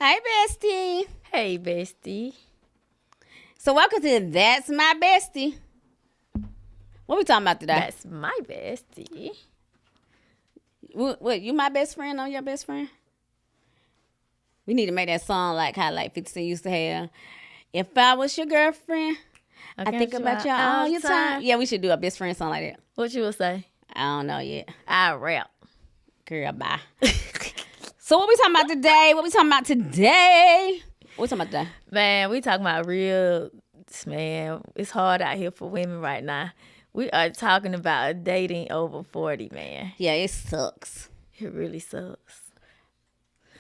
Hey, Bestie. Hey, Bestie. So welcome to That's My Bestie. What we talking about today? That's my bestie. What, you my best friend on your best friend? We need to make that song like how 50 Cent used to have. If I was your girlfriend, I think about you all your time. Yeah, we should do a best friend song like that. What you will say? I don't know yet. I rap. Girl, bye. So what we talking about today? What we talking about today? Man, we talking about man, it's hard out here for women right now. We are talking about dating over 40, man. Yeah, it sucks. It really sucks.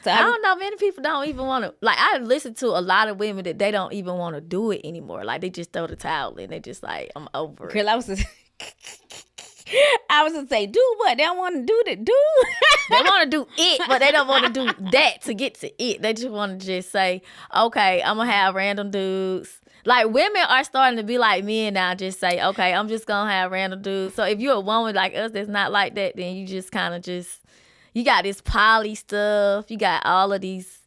So I don't know, many people don't even want to, I listen to a lot of women that they don't even want to do it anymore. Like, they just throw the towel in. They just like, I'm over it. Girl, I was gonna say, do what? They don't want to do the do. They want to do it, but they don't want to do that to get to it. They just want to just say, okay, I'm going to have random dudes. Like, women are starting to be like men now, just say, okay, I'm just going to have random dudes. So if you're a woman like us that's not like that, then you just kind of you got this poly stuff. You got all of these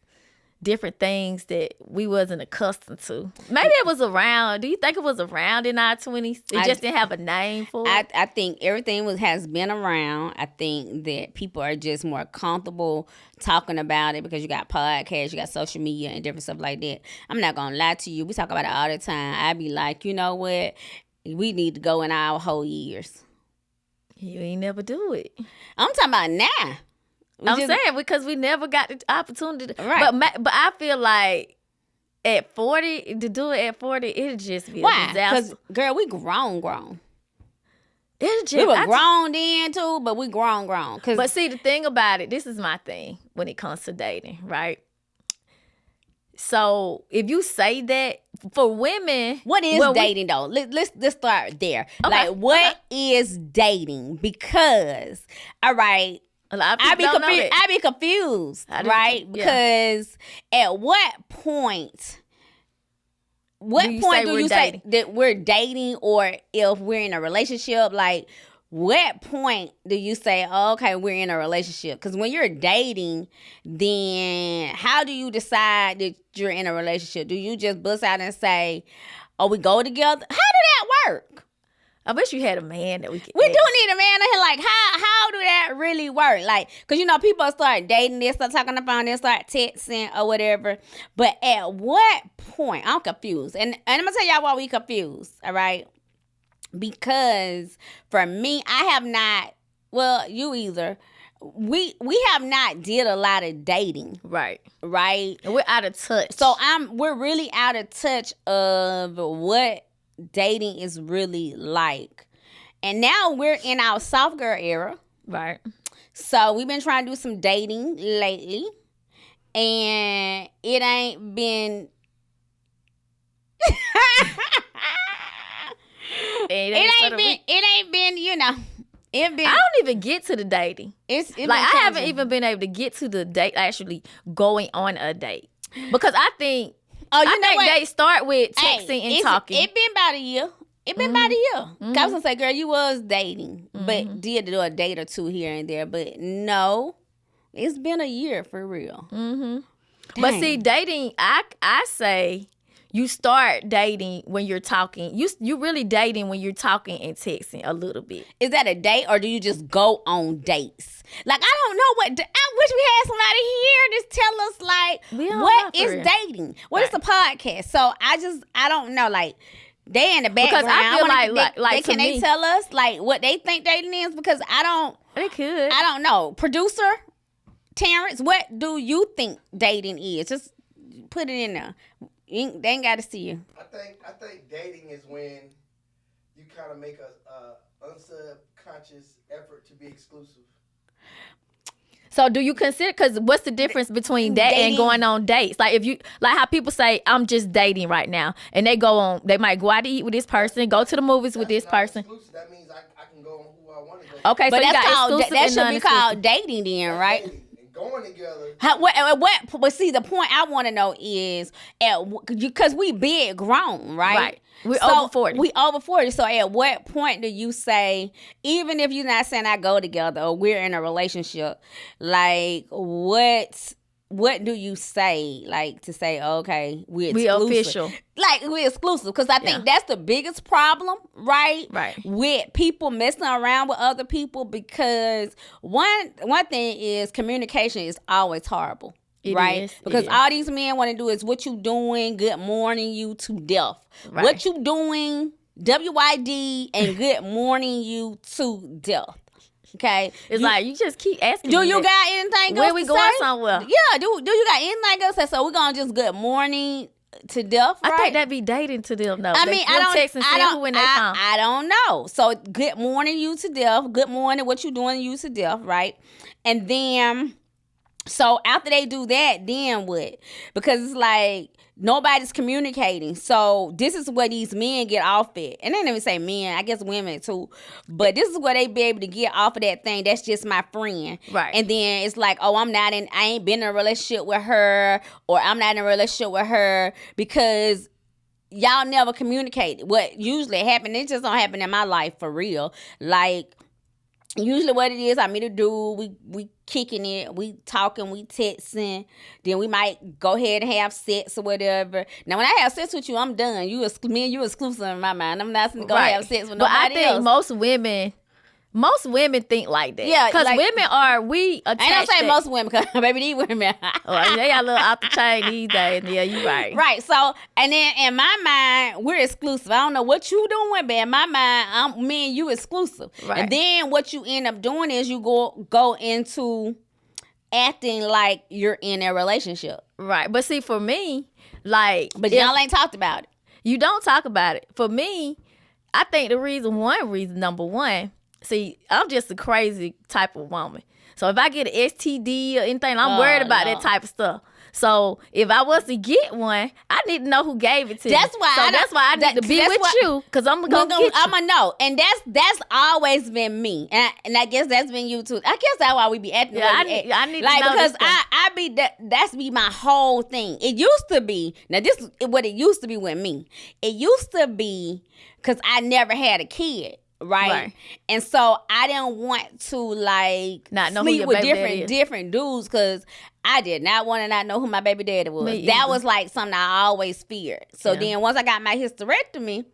different things that we wasn't accustomed to. Maybe it was around. Do you think it was around in our 20s? It just didn't have a name for it? I think everything has been around. I think that people are just more comfortable talking about it because you got podcasts, you got social media and different stuff like that. I'm not going to lie to you. We talk about it all the time. I be like, you know what? We need to go in our whole years. You ain't never do it. I'm talking about now. I'm saying because we never got the opportunity. Right. But I feel like at 40, to do it at 40, it'll just be a disaster. Because, girl, we grown. It'll just, we were grown then, too, but we grown. But see, the thing about it, this is my thing when it comes to dating, right? So if you say that, for women... What is dating, though? Let's start there. Okay. What is dating? Because, all right... I be confused, right? Because at what point do you say that we're dating, or if we're in a relationship? Like, what point do you say, oh, okay, we're in a relationship? Because when you're dating, then how do you decide that you're in a relationship? Do you just bust out and say, oh, we go together? How do that work? I wish you had a man that we could. We do need a man in here. Like, how do that really work? Like, because, people start dating, they start talking on the phone, they start texting or whatever. But at what point? I'm confused. And I'm going to tell y'all why we confused, all right? Because for me, I have not, well, you either. We have not did a lot of dating. Right. And we're out of touch. So we're really out of touch of what dating is really like. And now we're in our soft girl era. Right. So we've been trying to do some dating lately. And it ain't been it ain't been, it been, I don't even get to the dating. I haven't even been able to get to the date, actually going on a date. Because I think they start with texting and talking. It been about a year. Mm-hmm. I was gonna say, girl, you was dating, but did do a date or two here and there. But no, it's been a year for real. Mm-hmm. But see, dating, I say you start dating when you're talking. You really dating when you're talking and texting a little bit. Is that a date, or do you just go on dates? Like, I don't know what. I wish we had somebody here to tell us, what is dating? What is the podcast? So I don't know. Like, they in the background. Because I feel they tell us what they think dating is? Because I don't. They could. I don't know. Producer Terrence, what do you think dating is? Just put it in there. They ain't got to see you. I think dating is when you kind of make a unsubconscious effort to be exclusive. So do you consider, because what's the difference between that and going on dates? Like, if you, like how people say, I'm just dating right now, and they might go out to eat with this person, go to the movies with this person. Exclusive. That means I can go on who I want to go. Okay, but so that should be called dating then, right? Going together. But see, the point I want to know is, because we big grown, right? Right. We're over 40. We over 40. So at what point do you say, even if you're not saying I go together or we're in a relationship, like what what do you say, like, to say, okay, we official. Like, we're exclusive. Because I think that's the biggest problem, right? Right. With people messing around with other people, because one thing is communication is always horrible. Right? Because all these men want to do is, what you doing, good morning you to death. Right. What you doing, WYD, and good morning you to death. Okay, it's like you just keep asking. Do you got anything else? Where we going somewhere? Yeah. Do you got anything else? So we're gonna just good morning to death. Right? I think that be dating to them. No, I mean, I don't know. So good morning you to death. Good morning. What you doing? You to death. Right, and then so after they do that, then what? Because it's like, nobody's communicating. So this is where these men get off it. And they didn't even say men, I guess women too. But this is where they be able to get off of that thing. That's just my friend. Right. And then it's like, oh, I ain't been in a relationship with her, or I'm not in a relationship with her, because y'all never communicate. What usually happen, it just don't happen in my life for real. Like, usually what it is, I meet a dude, we kicking it, we talking, we texting, then we might go ahead and have sex or whatever. Now, when I have sex with you, I'm done. Me and you exclusive in my mind. I'm not going to go have sex with nobody else. But I think most women think like that. Yeah, because like, we attached. I don't say most women, because baby, these women. Oh, they got a little off the chain these days. Yeah, you right. Right. So, and then in my mind, we're exclusive. I don't know what you doing, but in my mind, me and you exclusive. Right. And then what you end up doing is you go into acting like you're in a relationship. Right. But see, for me, like, but y'all ain't talked about it. You don't talk about it. For me, I think number one. See, I'm just a crazy type of woman. So if I get an STD or anything, I'm worried about that type of stuff. So if I was to get one, I need to know who gave it to me. That's why I need to be with you, because I'm gonna get you. I'm gonna know, and that's always been me, and I guess that's been you too. I guess that's why we be acting. Yeah, I need like, to know, because I be that's be my whole thing. It used to be, now this is what it used to be with me. It used to be because I never had a kid. Right. And so I didn't want to, like, not know sleep who with your different dudes, because I did not want to not know who my baby daddy was. That was like something I always feared. So then once I got my hysterectomy,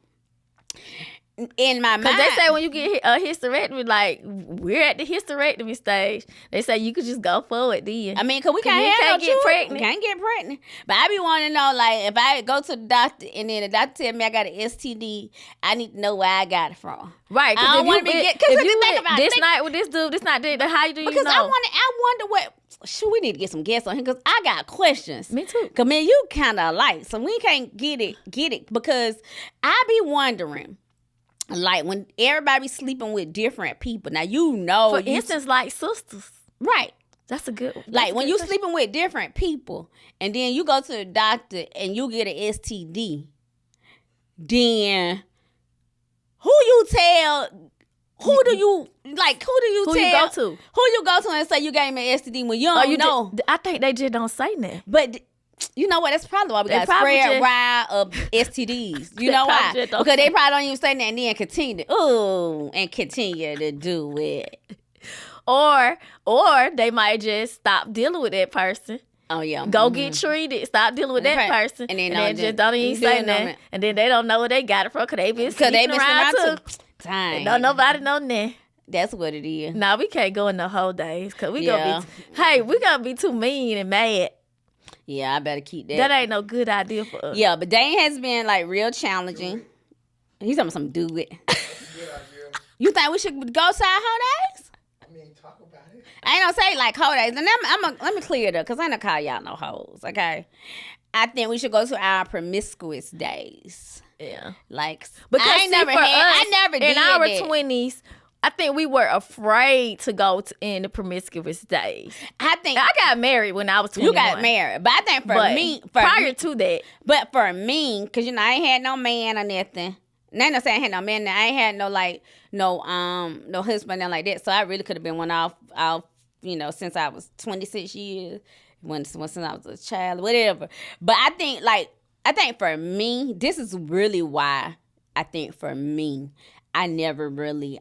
in my mind, because they say when you get a hysterectomy, like, we're at the hysterectomy stage, they say you could just go forward then. I mean, because we can't get pregnant. Can't get pregnant. But I be wanting to know, like, if I go to the doctor and then the doctor tell me I got an STD, I need to know where I got it from. Right. I don't want to be because if you think about this night with this dude, this not that. How do you know? Because I wonder what. Shoot, we need to get some guests on here, because I got questions. Me too. Because, man, you kind of alike, so we can't get it because I be wondering. Like, when everybody sleeping with different people. Now, for instance, like sisters. Right. That's a good one. Like, when you sleeping with different people, and then you go to the doctor and you get an STD, then who you tell? Who do you Who you go to? Who you go to and say you gave me an STD when you don't know? I think they just don't say that. But you know what? That's probably why we got a spread ride of STDs. You know why? Because they probably don't even say that and then continue to do it. Or they might just stop dealing with that person. Oh, yeah. Go get treated. Stop dealing with that person. And then just don't even say nothing. And then they don't know where they got it from, because they been sleeping around too. Dang. Don't nobody know that. That's what it is. Nah, we can't go in the whole days, because we gonna be too mean and mad. Yeah, I better keep that. That ain't no good idea for us. Yeah, but Dane has been, like, real challenging. He's talking some do it. You think we should go to our whole days? I mean, talk about it. I ain't gonna say like whole days, and let me clear it up, because I ain't gonna call y'all no hoes, okay? I think we should go to our promiscuous days. Yeah, like, because I never did in our that. 20s. I think we were afraid to go in the promiscuous days. I got married when I was 21. You got married, but I think prior to that. But for me, because I ain't had no man or nothing. And I ain't no saying I had no man. I ain't had no husband and like that. So I really could have been one off, since I was 26 years, since I was a child, whatever. But I think for me, this is really why I think for me, I never really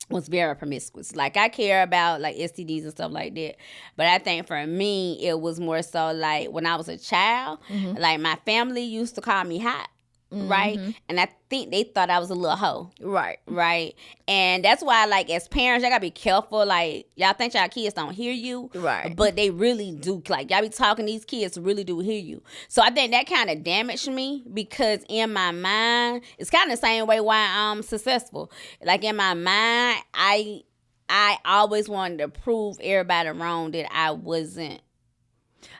was very promiscuous. Like, I care about like STDs and stuff like that, but I think for me it was more so like when I was a child, like my family used to call me hot, right? And I think they thought I was a little hoe, right? And that's why, like, as parents, y'all gotta be careful. Like, y'all think y'all kids don't hear you, Right. but they really do. Like, y'all be talking, these kids really do hear you. So I think that kind of damaged me, because in my mind, it's kind of the same way why I'm successful. Like, in my mind, I always wanted to prove everybody wrong that I wasn't.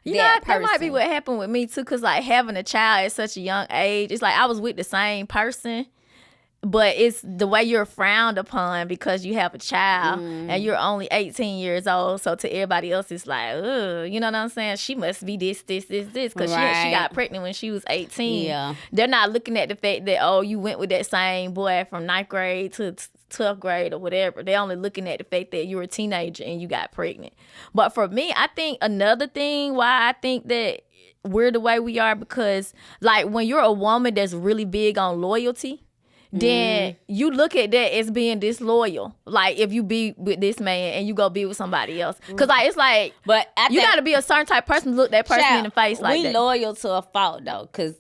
You know, that might be what happened with me too, because like having a child at such a young age, it's like I was with the same person, but it's the way you're frowned upon because you have a child and you're only 18 years old. So to everybody else, it's like, ugh, you know what I'm saying? She must be this, because she got pregnant when she was 18. Yeah. They're not looking at the fact that, oh, you went with that same boy from 9th grade to 12th grade or whatever. They're only looking at the fact that you're a teenager and you got pregnant. But for me, I think another thing why I think that we're the way we are, because like when you're a woman that's really big on loyalty, then you look at that as being disloyal. Like if you be with this man and you go be with somebody else, because like it's like, but you got to be a certain type of person to look that person in the face like that. We loyal to a fault though, because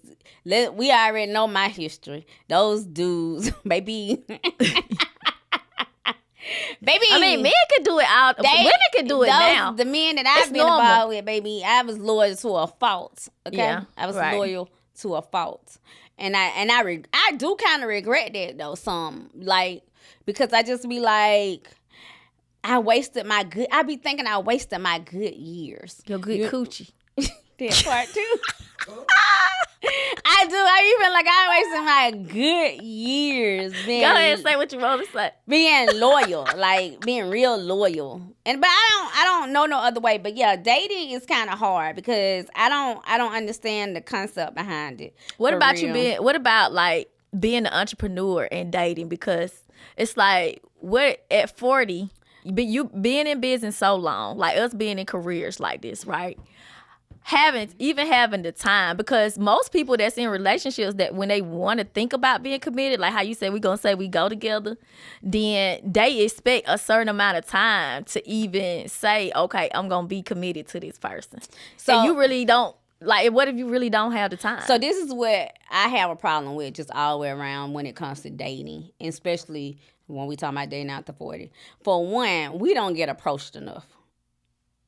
we already know my history. Those dudes, baby. Baby, I mean, men can do it out. Women can do it now. The men that I've been involved with, baby, I was loyal to a fault. Okay, Yeah, I was loyal to a fault, and I do kind of regret that though. Some like, because I just be like, I be thinking I wasted my good years. Your good coochie. That part too. I do. I even like I wasted my good years being. Go ahead and say what you want to say. Being loyal, like being real loyal, but I don't know no other way. But yeah, dating is kind of hard because I don't understand the concept behind it. What about What about like being an entrepreneur and dating? Because it's like at 40, but you being in business so long, like us being in careers like this, right? Having the time, because most people that's in relationships that when they want to think about being committed, like how you said, we gonna say we go together, then they expect a certain amount of time to even say, okay, I'm gonna be committed to this person. So and you really don't, like, what if you really don't have the time? So this is what I have a problem with just all the way around when it comes to dating, especially when we talk about dating after 40. For one, we don't get approached enough.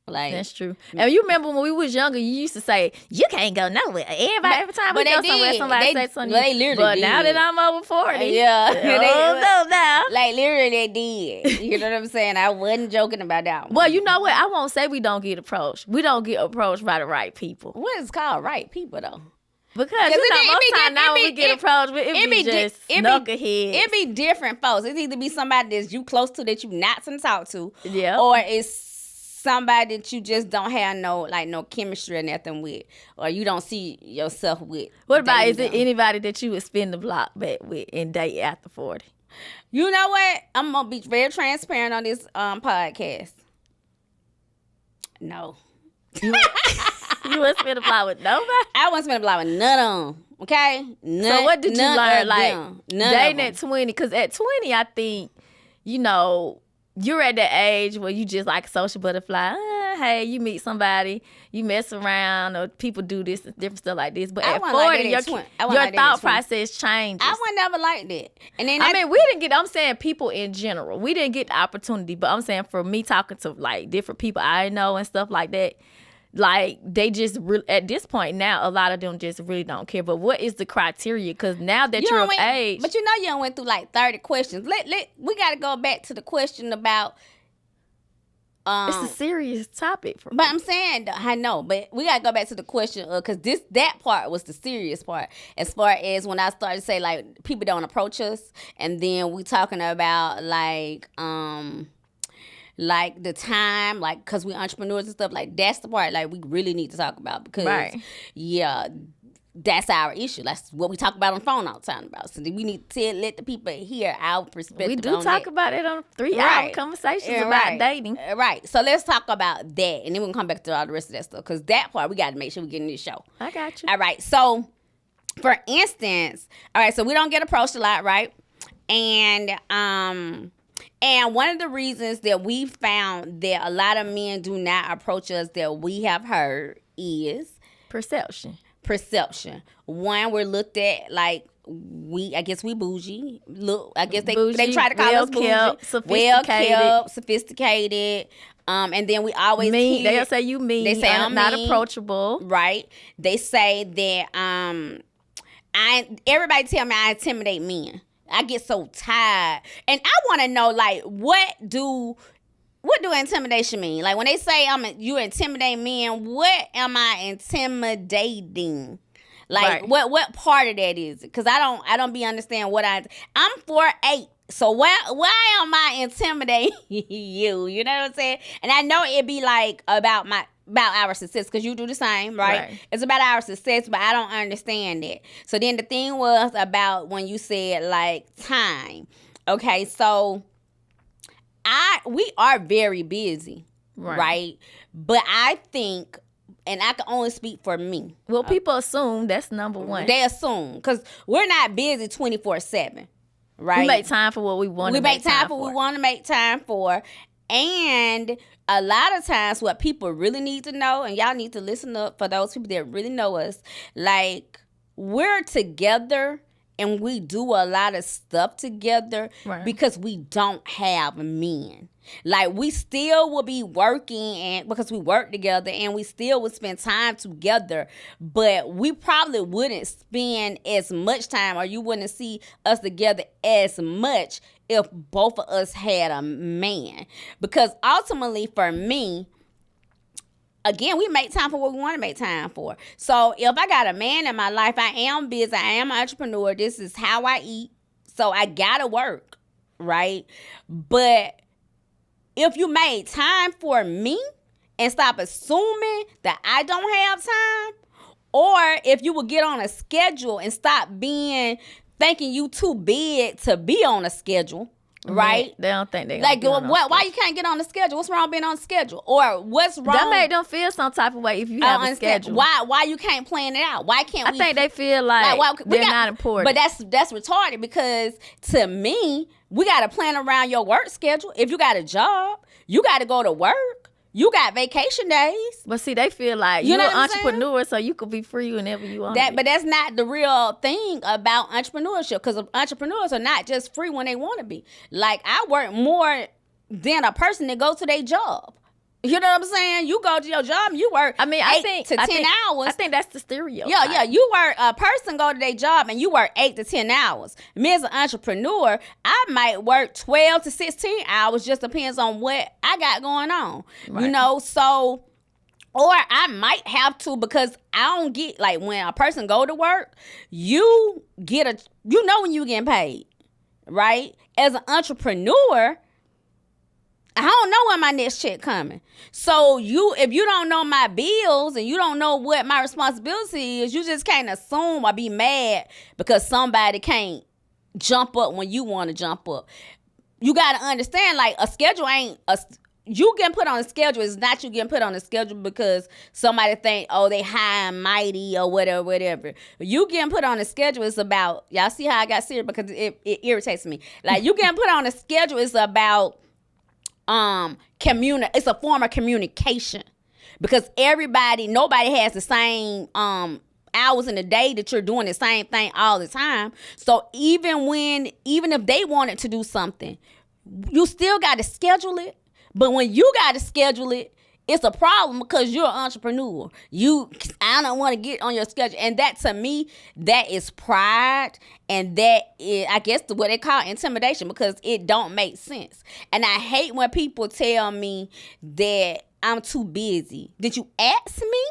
Like, that's true. And you remember when we was younger, you used to say, you can't go nowhere. Every time we go somewhere, somebody say something. They literally but did. Now that I'm over 40. Yeah. No, now. Like, literally they did. You know what I'm saying? I wasn't joking about that one. Well, you know what? I won't say we don't get approached. We don't get approached by the right people. What is called right people, though? Because most time now when we get approached, it be just knuckleheads. It be different folks. It either be somebody that's you close to that you not to talk to. Yeah. Or it's somebody that you just don't have no chemistry or nothing with, or you don't see yourself with. What about, is it anybody that you would spin the block back with and date after 40? You know what? I'm gonna be very transparent on this podcast. No. You wouldn't spin the block with nobody? I wouldn't spin the block with none of them. Okay? So what did you learn? Like, dating at 20? Because at 20, I think, you're at that age where you just like a social butterfly. Hey, you meet somebody, you mess around, or people do this different stuff like this. But at 40, your thought process changes. I was never like that. And then I'm saying people in general. We didn't get the opportunity, but I'm saying for me talking to like different people I know and stuff like that, like they just at this point now, a lot of them just really don't care. But what is the criteria? Because now that you're of age, but you done went through like 30 questions. We got to go back to the question about. It's a serious topic. But I'm saying, I know, but we got to go back to the question because that part was the serious part. As far as when I started to say like people don't approach us, and then we talking about like the time, like, because we entrepreneurs and stuff, like, that's the part, like, we really need to talk about because, yeah, that's our issue. That's what we talk about on the phone all the time about. So we need to let the people hear our perspective. We do talk about it on 3-hour conversations about dating. Right. So let's talk about that, and then we can come back to all the rest of that stuff because that part, we got to make sure we get in this show. I got you. All right. So, for instance, so we don't get approached a lot, right? And, And one of the reasons that we found that a lot of men do not approach us that we have heard is Perception. One, we're looked at like I guess we bougie. Look, I guess they try to call us bougie. Well kept, sophisticated. And then we always mean. They'll say you mean. They say I'm not mean, approachable. Right. They say that everybody tell me I intimidate men. I get so tired. And I want to know, like, what do intimidation mean? Like, when they say you intimidate men, what am I intimidating? Like, right. what part of that is it? Because I don't be understand what I'm 4'8". So why am I intimidating you? You know what I'm saying? And I know it be like about our success, because you do the same, right? It's about our success, but I don't understand it. So then the thing was about when you said like time. Okay, so we are very busy, right? But I think, and I can only speak for me. Well, people assume that's number one. They assume, because we're not busy 24/7, right? We make time for what we want to make time for. We want to make time for. And a lot of times what people really need to know, and y'all need to listen up for those people that really know us, like, we're together and we do a lot of stuff together because we don't have men. Like, we still will be working, and because we work together, and we still would spend time together, but we probably wouldn't spend as much time, or you wouldn't see us together as much if both of us had a man. Because ultimately, for me, again, we make time for what we want to make time for. So if I got a man in my life, I am busy, I am an entrepreneur, this is how I eat, so I gotta work, right? But if you made time for me and stop assuming that I don't have time, or if you would get on a schedule and stop thinking you too big to be on a schedule, right? They don't think they like why you can't get on the schedule? What's wrong being on the schedule? Or what's wrong? That made them feel some type of way if you have a schedule. Why you can't plan it out? Why can't we? I think they feel like they're not important. But that's retarded, because to me, we got to plan around your work schedule. If you got a job, you got to go to work. You got vacation days. But see, they feel like you're an entrepreneur, so you could be free whenever you want. But that's not the real thing about entrepreneurship, because entrepreneurs are not just free when they want to be. Like, I work more than a person that goes to their job. You know what I'm saying? You go to your job, you work 8 to 10 hours. I think that's the stereotype. Yeah. You work, a person go to their job and you work 8 to 10 hours. Me as an entrepreneur, I might work 12 to 16 hours, just depends on what I got going on. Right. You know, so, or I might have to, because I don't get, like, when a person go to work, you know when you getting paid, right? As an entrepreneur, I don't know when my next check coming. So if you don't know my bills and you don't know what my responsibility is, you just can't assume or be mad because somebody can't jump up when you want to jump up. You got to understand, like, a schedule you getting put on a schedule is not you getting put on a schedule because somebody think, oh, they high and mighty or whatever. You getting put on a schedule is about, y'all see how I got serious, because it irritates me. Like, you getting put on a schedule is about, it's a form of communication, because nobody has the same hours in the day that you're doing the same thing all the time. So even if they wanted to do something, you still got to schedule it. But when you got to schedule it, it's a problem, because you're an entrepreneur. I don't want to get on your schedule. And that, to me, that is pride. And that is, I guess, what they call intimidation, because it don't make sense. And I hate when people tell me that I'm too busy. Did you ask me?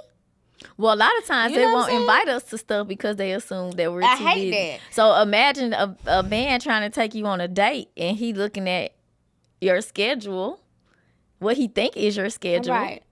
Well, a lot of times they won't invite us to stuff because they assume that we're too busy. I hate that. So imagine a man trying to take you on a date and he looking at your schedule, what he think is your schedule. Right.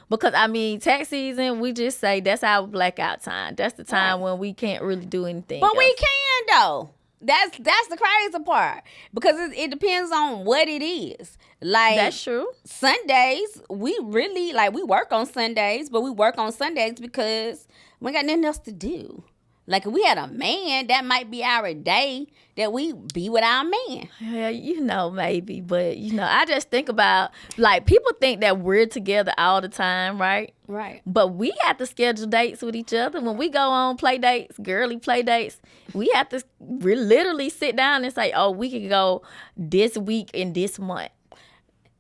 Because, I mean, tax season, we just say that's our blackout time. That's the time when we can't really do anything But else. We can, though. That's the crazy part. Because it depends on what it is. Like, that's true. Sundays, we work on Sundays, but we work on Sundays because we ain't got nothing else to do. Like if we had a man, that might be our day that we be with our man. Yeah, maybe. But, I just think about, like, people think that we're together all the time, right? Right. But we have to schedule dates with each other. When we go on play dates, girly play dates, we have to literally sit down and say, oh, we can go this week and this month.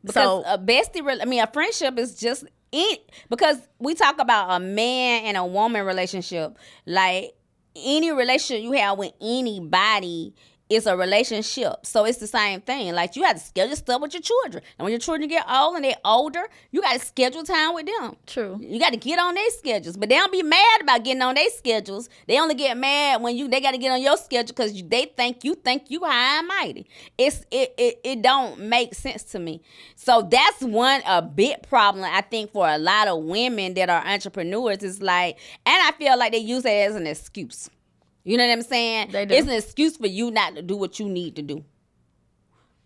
Because a friendship is just because we talk about a man and a woman relationship. Like any relationship you have with anybody is a relationship. So it's the same thing. Like you have to schedule stuff with your children. And when your children get old and they're older, you got to schedule time with them. True. You got to get on their schedules. But they don't be mad about getting on their schedules. They only get mad when they got to get on your schedule because they think you high and mighty. It don't make sense to me. So that's a big problem, I think, for a lot of women that are entrepreneurs. Is like, and I feel like they use it as an excuse. You know what I'm saying? They do. It's an excuse for you not to do what you need to do.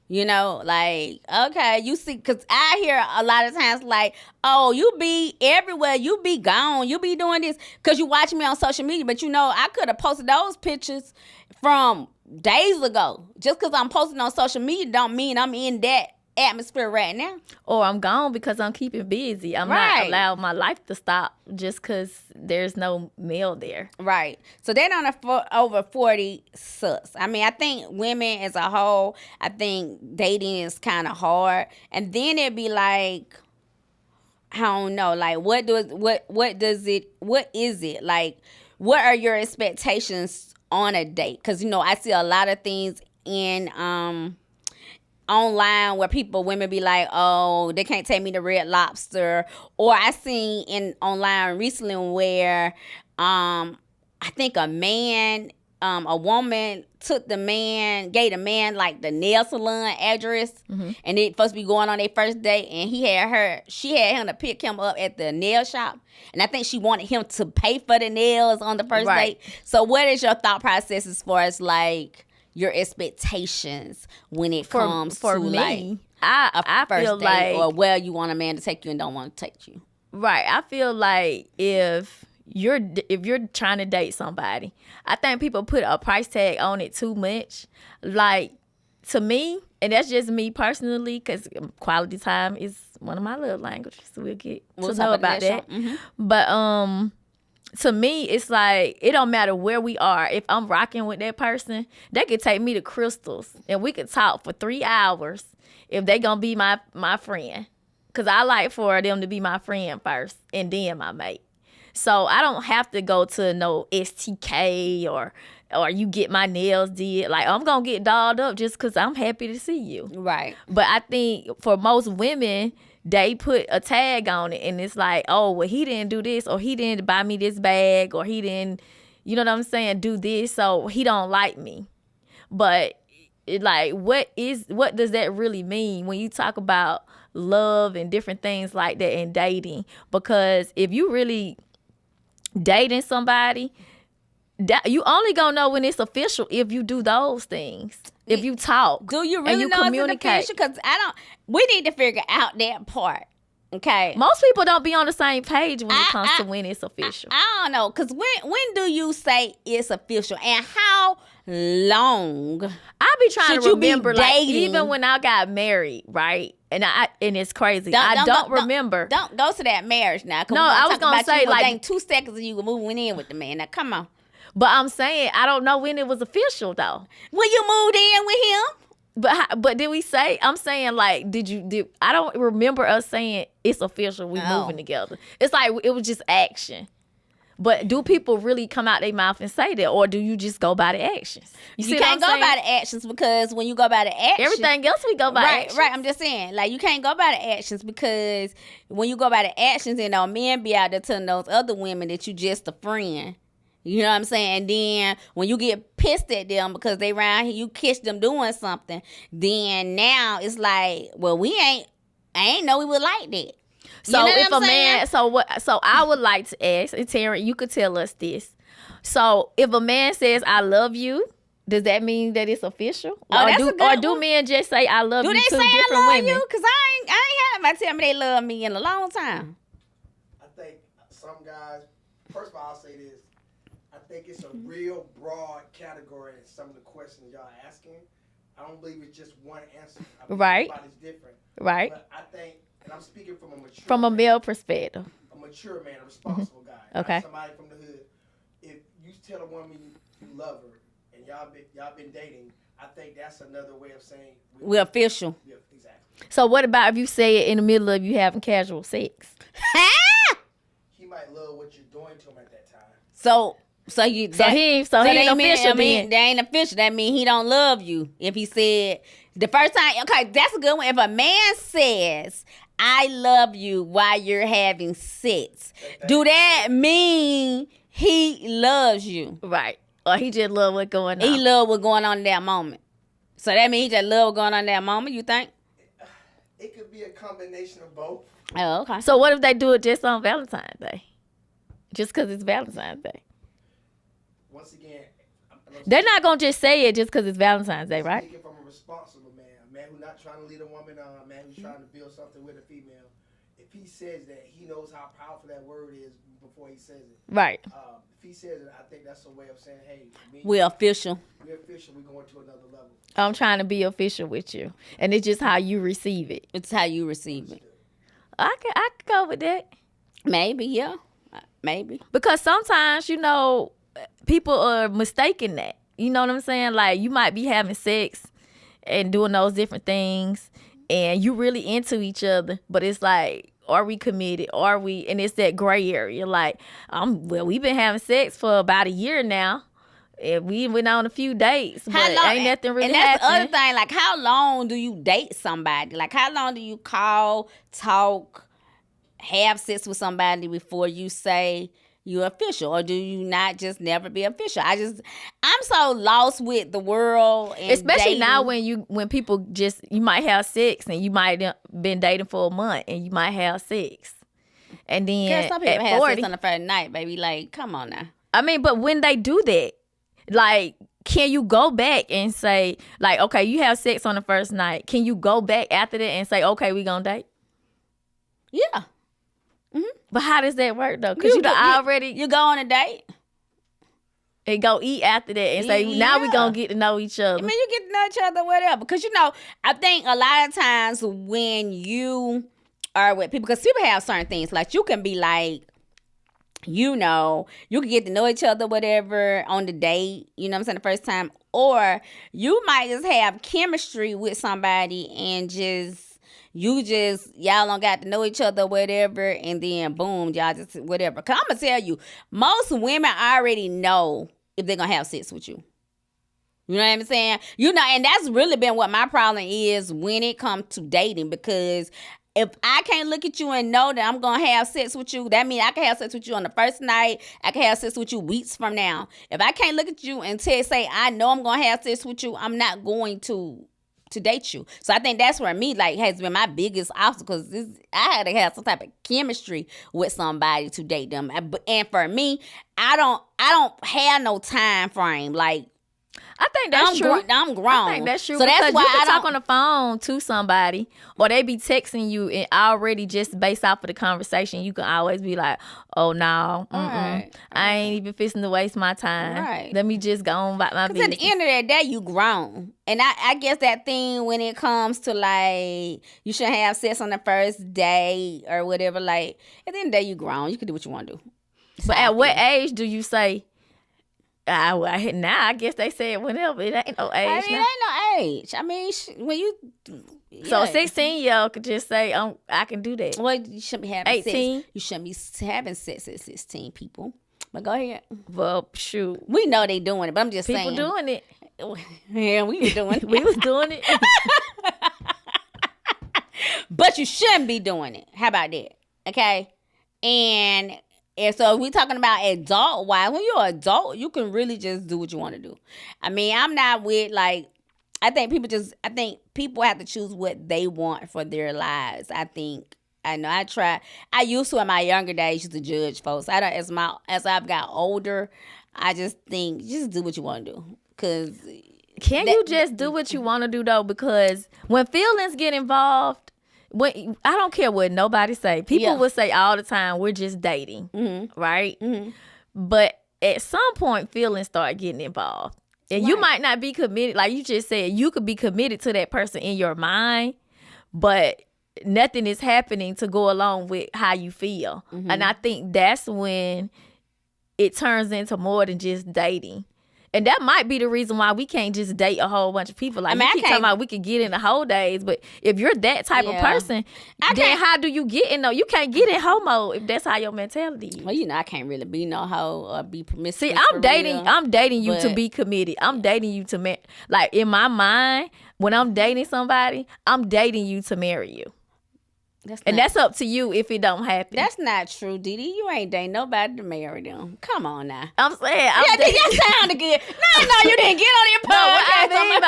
Like, okay, you see, because I hear a lot of times like, oh, you be everywhere, you be gone, you be doing this because you watch me on social media, but I could have posted those pictures from days ago. Just because I'm posting on social media don't mean I'm in that atmosphere right now. Or I'm gone because I'm keeping busy. I'm not allowed my life to stop just because there's no male there. Right. So then on over 40 sucks. I mean, I think women as a whole, I think dating is kind of hard. And then it'd be like, I don't know, like what is it? Like, what are your expectations on a date? Because, I see a lot of things in online where women be like, oh, they can't take me to Red Lobster. Or I seen online recently where I think a woman gave the man like the nail salon address, and they supposed to be going on their first date, and she had him to pick him up at the nail shop, and I think she wanted him to pay for the nails on the first date. So what is your thought process as far as like your expectations when it comes to me, like I first feel date, like, or you want a man to take you and don't want to take you? Right. I feel like if you're trying to date somebody, I think people put a price tag on it too much. Like, to me, and that's just me personally, because quality time is one of my love languages. So we'll know about that. Mm-hmm. But to me, it's like, it don't matter where we are. If I'm rocking with that person, they could take me to Crystal's and we could talk for 3 hours if they gonna be my friend. Because I like for them to be my friend first and then my mate. So I don't have to go to no STK or you get my nails did. Like, I'm gonna get dolled up just because I'm happy to see you. Right. But I think for most women, they put a tag on it, and it's like, oh, well, he didn't do this, or he didn't buy me this bag, or he didn't, you know what I'm saying, do this, so he don't like me. But what does that really mean when you talk about love and different things like that in dating? Because if you really dating somebody, you only gonna know when it's official if you do those things. If you talk, do you really and you know communicate? it's official? Because we need to figure out that part. Okay. Most people don't be on the same page when it comes to when it's official. I don't know, because when do you say it's official, and how long? I be trying to remember, like, dating? even when I got married, right? And it's crazy. I don't remember. Don't go to that marriage now. No, I was gonna say, like, 2 seconds and you were moving in with the man. Now come on. But I'm saying, I don't know when it was official though. When you moved in with him? But did we say? I'm saying, like, I don't remember us saying it's official. We moving together. It's like it was just action. But do people really come out their mouth and say that, or do you just go by the actions? You can't go by the actions, because when you go by the actions, everything else we go by actions. Right. I'm just saying, like, you can't go by the actions, because when you go by the actions, and men be out there telling those other women that you just a friend. You know what I'm saying? And then when you get pissed at them because they around here, you catch them doing something, then now it's like, well, I ain't know we would like that. So you know if a man, so I would like to ask, and Taryn, you could tell us this. So if a man says, I love you, does that mean that it's official? Or do men just say, I love you to different women? Do they say I love you? Because I ain't had nobody tell me they love me in a long time. I think some guys, first of all, I'll say this. I think it's a real broad category in some of the questions y'all asking. I don't believe it's just one answer. I believe Right. everybody's different. Right. But I think, and I'm speaking from a mature From a man, male perspective. a mature man, a responsible guy. Okay. Not somebody from the hood. If you tell a woman you love her and y'all been dating, I think that's another way of saying We're official. Yeah, exactly. So what about if you say it in the middle of you having casual sex? He might love what you're doing to him at that time. So he ain't official then. That ain't official. That mean he don't love you. If he said the first time, okay, that's a good one. If a man says, "I love you" while you're having sex, do that mean he loves you? Right. Or he just love what's going on. He love what's going on in that moment. So that means he just love what's going on in that moment, you think? It could be a combination of both. Oh, okay. So what if they do it just on Valentine's Day? Just because it's Valentine's Day. Once again, They're not going to just say it just because it's Valentine's Day, right? Speaking from a responsible man, a man who's not trying to lead a woman on, a man who's trying to build something with a female. If he says that, he knows how powerful that word is before he says it. Right. If he says it, I think that's a way of saying, hey, We're official. We're official. We're going to another level. I'm trying to be official with you. And it's just how you receive it. It's how you receive it. I could go with that. Maybe, yeah. Maybe. Because sometimes, people are mistaking that. You know what I'm saying? Like, you might be having sex and doing those different things, and you really into each other, but it's like, are we committed? Are we? And it's that gray area. Like, we've been having sex for about a year now. And we went on a few dates, but ain't nothing really happening. And that's happening. the other thing. Like, how long do you date somebody? Like, how long do you call, talk, have sex with somebody before you say you're official? Or do you not just never be official? I'm so lost with the world. And especially dating. now when people you might have sex and you might have been dating for a month and you might have sex. And then Girl, some people at have 40, sex on the first night, baby. Like, come on now. I mean, but when they do that, like, can you go back and say, like, okay, you have sex on the first night. Can you go back after that and say, okay, we gonna date? Yeah. But how does that work though? Because you go on a date. And go eat after that and say, now we gonna get to know each other. I mean, you get to know each other, whatever. Because, I think a lot of times when you are with people, because people have certain things, like you can be like, you can get to know each other, whatever, on the date, you know what I'm saying, the first time. Or you might just have chemistry with somebody and y'all don't got to know each other, whatever, and then boom, y'all just whatever. Because I'm going to tell you, most women already know if they're going to have sex with you. You know what I'm saying? And that's really been what my problem is when it comes to dating, because if I can't look at you and know that I'm going to have sex with you, that means I can have sex with you on the first night. I can have sex with you weeks from now. If I can't look at you and say, I know I'm going to have sex with you, I'm not going to date you. So I think that's where has been my biggest obstacle. I had to have some type of chemistry with somebody to date them. And for me, I don't have no time frame. Like, I think that's true. I'm grown. I think that's true. So that's why you can I talk on the phone to somebody, or they be texting you, and already just based off of the conversation, you can always be like, "Oh no, Right. I ain't even fixing to waste my time. Right. Let me just go on about my Because business." at the end of that day, you grown. And I guess that thing when it comes to, like, you shouldn't have sex on the first day or whatever, like, at the end of the day, you grown. You can do what you want to do. But at what age do you say? Now I guess they say it whenever. It ain't no age. I mean, now. it ain't no age. I mean, when you... So yeah. 16-year-old could just say, I can do that. Well, you shouldn't be having 18. sex. You shouldn't be having sex at 16, people. But go ahead. Well, shoot. We know they doing it, but I'm just People saying. doing it. Yeah, we were doing it. We was doing it. But you shouldn't be doing it. How about that? Okay? And so if we talking about adult-wise, when you're an adult, you can really just do what you want to do. I mean, I'm not with, like, I think people have to choose what they want for their lives. I used to in my younger days used to judge folks. As I've got older, I just think just do what you want to do. Cause you just do what you want to do though? Because when feelings get involved, I don't care what nobody say. People will say all the time, "We're just dating," right? Mm-hmm. But at some point feelings start getting involved. And you might not be committed, like you just said, you could be committed to that person in your mind, but nothing is happening to go along with how you feel. And I think that's when it turns into more than just dating. And that might be the reason why we can't just date a whole bunch of people. Like, you keep talking about we could get in the whole days, but if you're that type of person, then how do you get in though? You can't get in hoe mode if that's how your mentality is. Well, I can't really be no hoe or be promiscuous. See, I'm dating you to be committed. I'm dating you to like, in my mind, when I'm dating somebody, I'm dating you to marry you. That's up to you if it don't happen. That's not true, Didi. You ain't dating nobody to marry them. Come on now. I'm saying. That sounded good. No, you didn't get on your podcast. No, what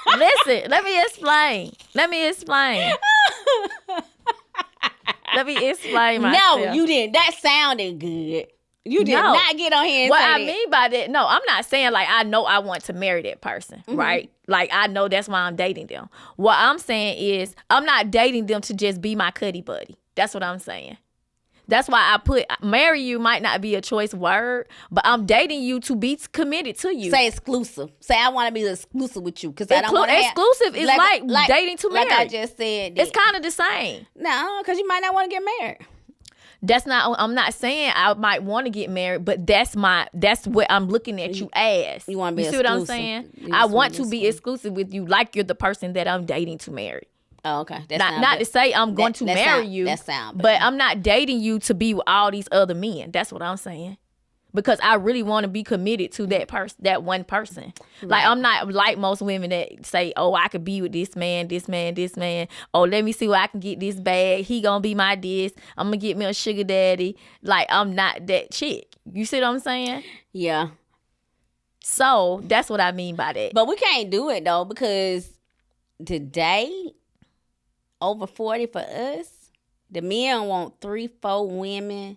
I mean listen, let me explain. Let me explain myself. No, you didn't. That sounded good. You did not get on here and what say I that. mean by that, no, I'm not saying like I know I want to marry that person, right? Like I know that's why I'm dating them. What I'm saying is I'm not dating them to just be my cuddy buddy. That's what I'm saying. That's why I put marry you might not be a choice word, but I'm dating you to be committed to you. Say exclusive. Say I want to be exclusive with you because I don't want to exclusive is like dating to marry. Like I just said. It's kind of the same. No, because you might not want to get married. That's not. I'm not saying I might want to get married, but that's what I'm looking at you as. You want to be? You see what I'm saying? I want to be exclusive with you, like you're the person that I'm dating to marry. Oh, okay. Not to say I'm going to marry you, but I'm not dating you to be with all these other men. That's what I'm saying. Because I really want to be committed to that person, that one person. Right. Like, I'm not like most women that say, oh, I could be with this man. Oh, let me see where I can get this bag. He gonna be my this. I'm gonna get me a sugar daddy. Like, I'm not that chick. You see what I'm saying? Yeah. So that's what I mean by that. But we can't do it though, because today, over 40 for us, the men want 3-4 women.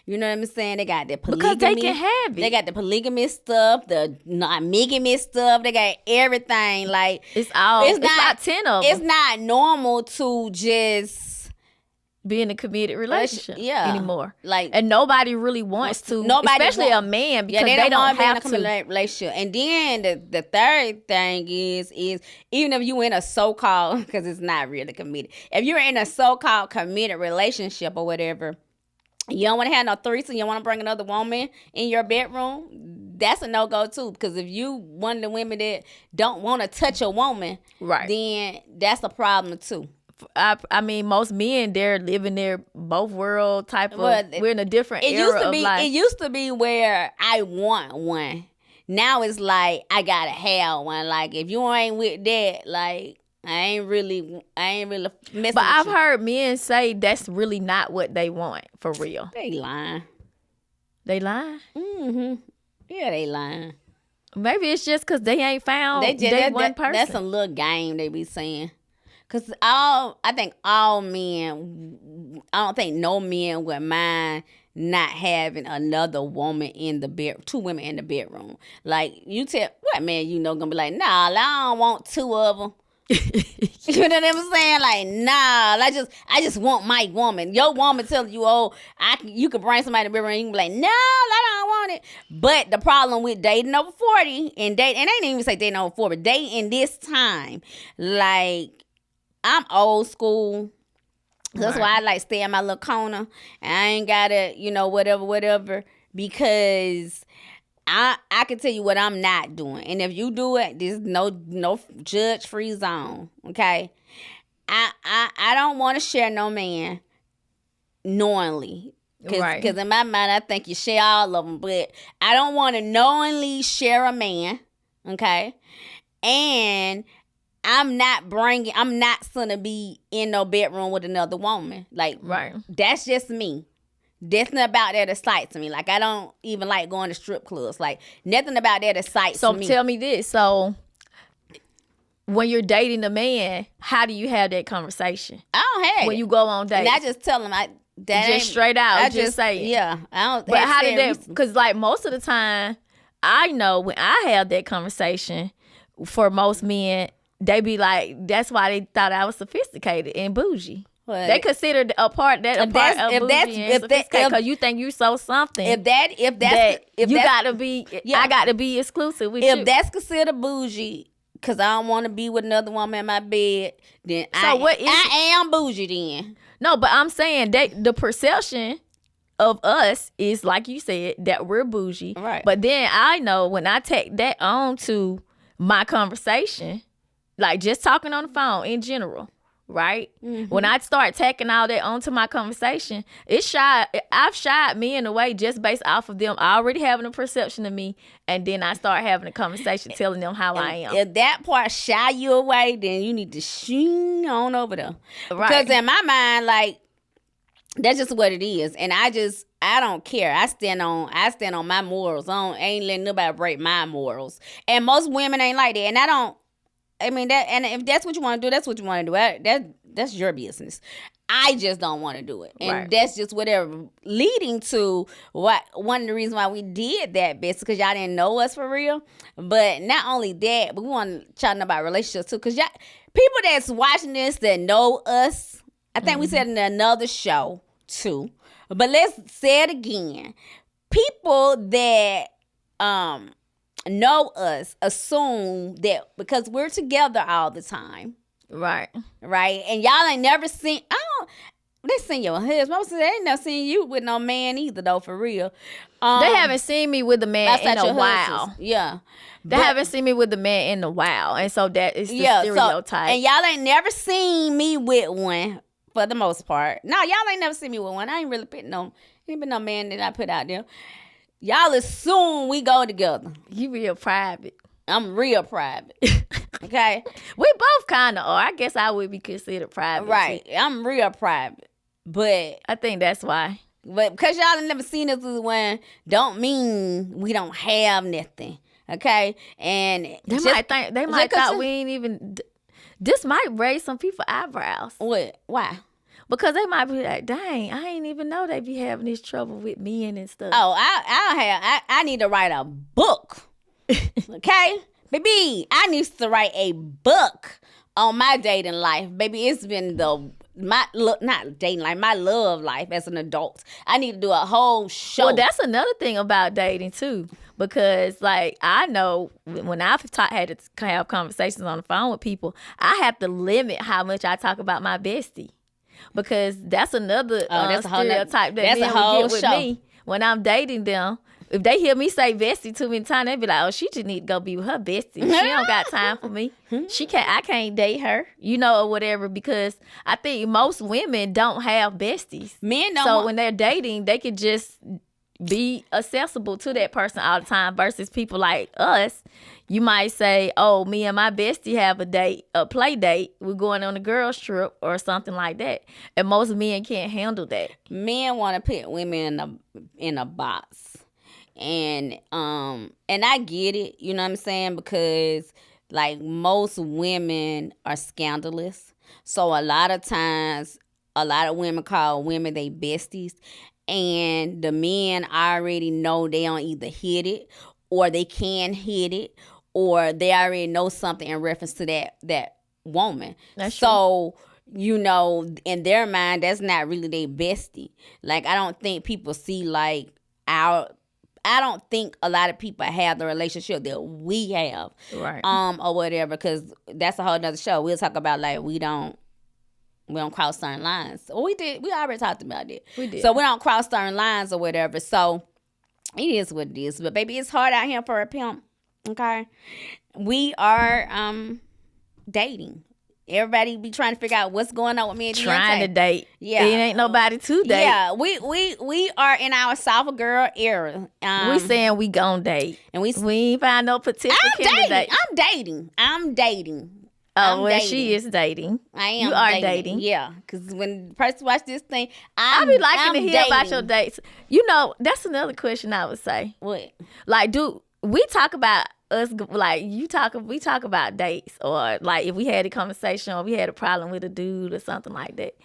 You know what I'm saying? They got the polygamy. Because they can have it. They got the polygamous stuff, the non-monogamous stuff. They got everything. Like, it's not 10 of them. It's not normal to just be in a committed relationship anymore. Like, and nobody really wants to, especially a man, because they don't want have to be in a relationship. And then the third thing is even if you in a so-called, because it's not really committed, if you're in a so-called committed relationship or whatever, you don't want to have no threesome, you don't want to bring another woman in your bedroom, that's a no-go too. Because if you one of the women that don't want to touch a woman, right, then that's a problem too. I mean, most men, they're living their both world type of, we're in a different era of life. It used to be where I want one. Now it's like, I gotta have one. Like, if you ain't with that, like, I ain't really messing. But I've heard men say that's really not what they want for real. They lying. They lying? Mm-hmm. Yeah, they lying. Maybe it's just because they ain't found one person. That's a little game they be saying. Because I think all men, I don't think no men would mind not having another woman in the bed, 2 women in the bedroom. Like, you tell, what man gonna be like, nah, I don't want 2 of them. You know what I'm saying? Like, nah, I just want my woman. Your woman telling you, oh, you could bring somebody to the bedroom and you can be like, no, I don't want it. But the problem with dating over 40 and they didn't even say dating over 40, but dating this time, like, I'm old school. That's why I like stay in my little corner. And I ain't gotta, whatever, because I can tell you what I'm not doing. And if you do it, there's no judge-free zone, okay? I don't want to share no man knowingly. Because in my mind, I think you share all of them. But I don't want to knowingly share a man, okay? And I'm not gonna be in no bedroom with another woman. Like, that's just me. That's not about that excites me. Like, I don't even like going to strip clubs. Like, nothing about that excites me. So tell me this. So when you're dating a man, how do you have that conversation? I don't have when you go on dates. And I just tell them just straight out. I just say it. Yeah. I don't. But how did that? Because like most of the time, I know when I have that conversation, for most men, they be like, that's why they thought I was sophisticated and bougie. But They consider a part that a If part that's- of if that's- bougie if and that- sophisticated if- because you think you so something. if that you got to be, Yeah. I got to be exclusive with if you. that's considered bougie, because I don't want to be with another woman in my bed, then I am bougie then. No, but I'm saying that the perception of us is like you said that we're bougie. Right. But then I know when I take that on to my conversation, like just talking on the phone in general, right? Mm-hmm. When I start taking all that onto my conversation, I've shied men away just based off of them already having a perception of me, and then I start having a conversation telling them how I am. If that part shy you away, then you need to shing on over there. Right. Because in my mind, like, that's just what it is. And I don't care. I stand on my morals. I ain't letting nobody break my morals. And most women ain't like that. And and if that's what you want to do, that's what you want to do. That's your business. I just don't want to do it. And Right. that's just whatever. Leading to one of the reasons why we did that, Bestie, because y'all didn't know us for real. But not only that, but we want to chat about relationships too. Because people that's watching this that know us, I think we said in another show too. But let's say it again. People that know us assume that because we're together all the time, Right. right? And y'all ain't never seen. They seen your husband. I was saying, they ain't never seen you with no man either, though, for real. They haven't seen me with a man outside in a your while. husbands. Yeah. They haven't seen me with a man in a while, and so that is the stereotype. And y'all ain't never seen me with one for the most part. No, y'all ain't never seen me with one. I ain't really ain't been no man that I put out there. Y'all assume we go together. You real private. I'm real private. Okay? We both kind of are. I guess I would be considered private. Right. too. I'm real private. But I think that's why. because y'all ain't never seen us with one, don't mean we don't have nothing. Okay? And They might thought we ain't even. This might raise some people eyebrows. What? Why? Because they might be like, dang, I ain't even know they be having this trouble with men and stuff. Oh, I need to write a book. Okay? Baby, I need to write a book on my dating life. Baby, it's been my love life as an adult. I need to do a whole show. Well, that's another thing about dating too, because like I know when I've had to have conversations on the phone with people, I have to limit how much I talk about my bestie, because that's another that's a whole stereotype that that's men a whole would get with show. me when I'm dating them. If they hear me say bestie too many times, they be like, "Oh, she just need to go be with her bestie. She don't got time for me. I can't date her, or whatever." Because I think most women don't have besties. Men don't. So when they're dating, they could just be accessible to that person all the time. Versus people like us, you might say, "Oh, me and my bestie have a play date. We're going on a girls trip or something like that." And most men can't handle that. Men want to put women in a box. And I get it, you know what I'm saying? Because like most women are scandalous. So a lot of times, a lot of women call women they besties. And the men already know they don't either hit it or they can hit it or they already know something in reference to that woman. That's so in their mind, that's not really their bestie. Like, I don't think people see I don't think a lot of people have the relationship that we have, Right. or whatever, because that's a whole nother show. We'll talk about like we don't cross certain lines. Well, we did. We already talked about it. We did. So we don't cross certain lines or whatever. So it is what it is. But baby, it's hard out here for a pimp. Okay, we are dating. Everybody be trying to figure out what's going on with me and Deonta. Trying to date. Yeah. It ain't nobody to date. Yeah, we are in our soft girl era. We saying we gon' date. And we ain't find no particular candidate. I'm dating. Oh, I'm well, dating. she is dating. I am. You are dating. Yeah, because when the person watch this thing, I be liking I'm to hear dating. about your dates. That's another question I would say. What? Like, do we talk about us, like we talk about dates, or like if we had a conversation or we had a problem with a dude or something like that.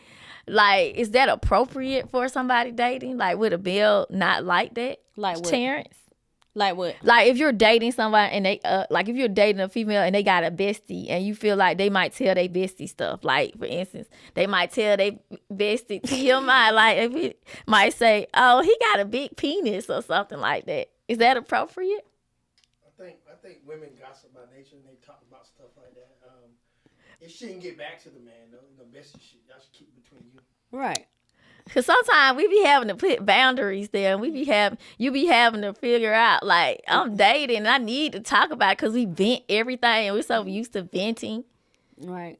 Like, is that appropriate for somebody dating? Like, would a bill not like that? Like what? Terrence? Like what? Like if you're dating somebody and they like if you're dating a female and they got a bestie and you feel like they might tell their bestie stuff. Like for instance, they might tell their bestie TMI, like if it might say, "Oh, he got a big penis" or something like that. Is that appropriate? I think women gossip by nature and they talk about stuff like that. It shouldn't get back to the man though. You know, bestie shit y'all should keep between you. Right. Cause sometimes we be having to put boundaries there, and you be having to figure out like I'm dating, and I need to talk about it because we vent everything, and we're so used to venting Right.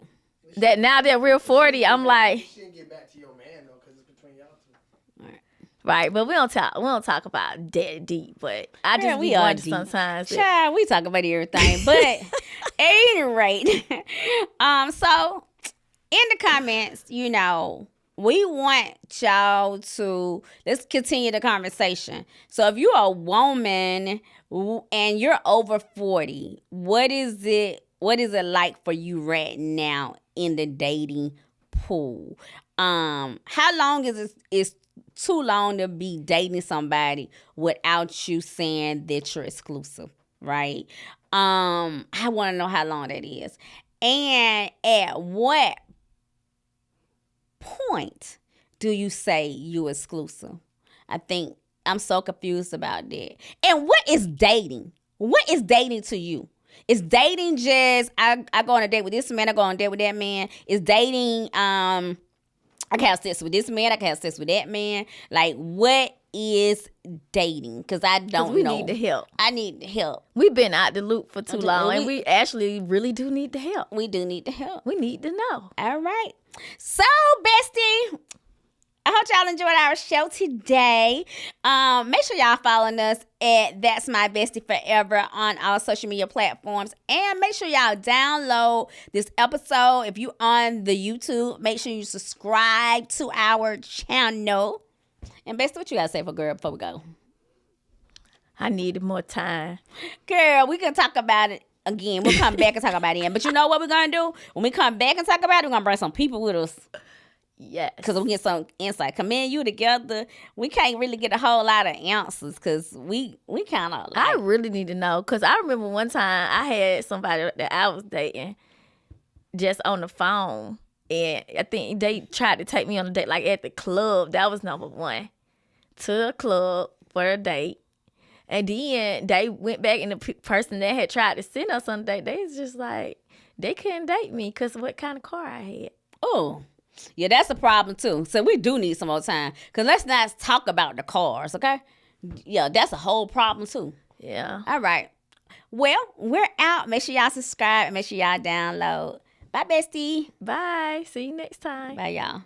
that now that we're 40, I'm like, You shouldn't get back to your man though, because it's between y'all two. right, but we don't talk about that deep, but I just we be are wondering deep. sometimes. Child, we talk about everything, but at any rate, so in the comments, you know, we want y'all to let's continue the conversation. So if you're a woman and you're over 40, what is it like for you right now in the dating pool? How long is too long to be dating somebody without you saying that you're exclusive, right? I want to know how long that is. And at what point do you say you exclusive? I think I'm so confused about that. And what is dating? What is dating to you? Is dating just I go on a date with this man, I go on a date with that man? Is dating I can have sex with this man, I can have sex with that man? Like what is dating? Because I don't we know. need the help. I need the help. We've been out the loop for too long, we- and we actually really do need the help. We do need the help. We need to know. All right. So, bestie, I hope y'all enjoyed our show today. Make sure y'all following us at That's My Bestie Forever on all social media platforms. And make sure y'all download this episode. If you on the YouTube, make sure you subscribe to our channel. And Bestie, what you got to say for girl before we go? I needed more time. Girl, we can talk about it again. We'll come back and talk about it. But you know what we're going to do? When we come back and talk about it, we're going to bring some people with us. Yes. Because we get some insight. Come in, you together, we can't really get a whole lot of answers because we kind of like. I really need to know because I remember one time I had somebody that I was dating just on the phone, and I think they tried to take me on a date like at the club. That was number one. To a club for a date. And then they went back, and the person that had tried to send us on a date, they was just like, they couldn't date me because of what kind of car I had. Oh, yeah, that's a problem too. So we do need some more time. Because let's not talk about the cars, okay? Yeah, that's a whole problem too. Yeah. All right. Well, we're out. Make sure y'all subscribe and make sure y'all download. Bye, bestie. Bye. See you next time. Bye, y'all.